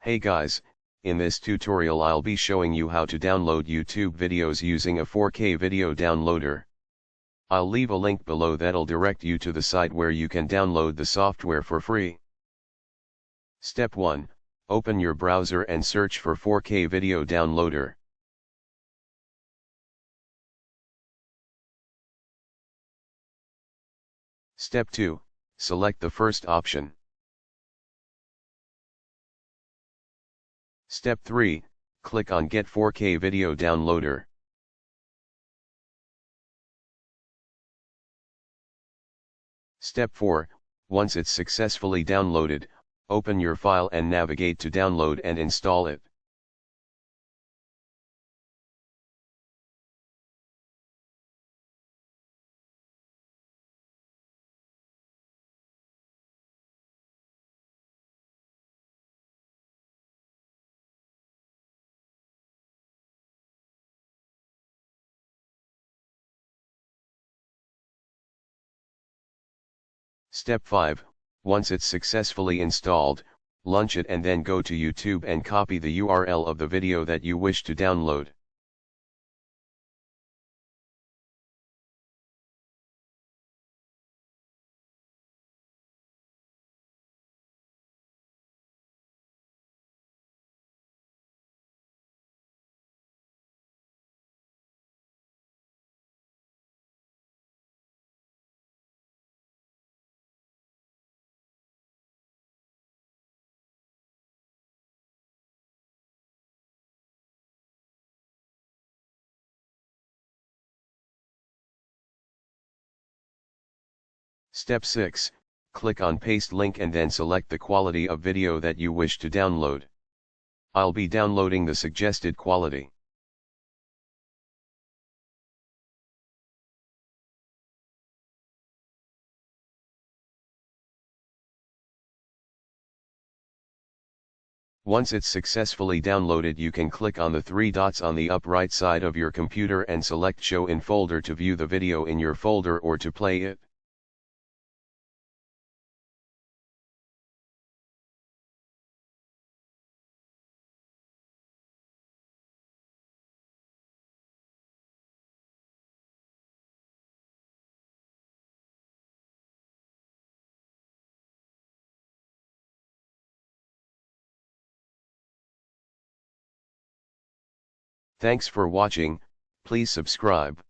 Hey guys, in this tutorial I'll be showing you how to download YouTube videos using a 4K video downloader. I'll leave a link below that'll direct you to the site where you can download the software for free. Step 1, open your browser and search for 4K video downloader. Step 2, select the first option. Step 3, click on Get 4K Video Downloader. Step 4, once it's successfully downloaded, open your file and navigate to download and install it. Step 5, once it's successfully installed, launch it and then go to YouTube and copy the URL of the video that you wish to download. Step 6, click on Paste Link and then select the quality of video that you wish to download. I'll be downloading the suggested quality. Once it's successfully downloaded, you can click on the three dots on the upper right side of your computer and select Show in Folder to view the video in your folder or to play it. Thanks for watching, please subscribe.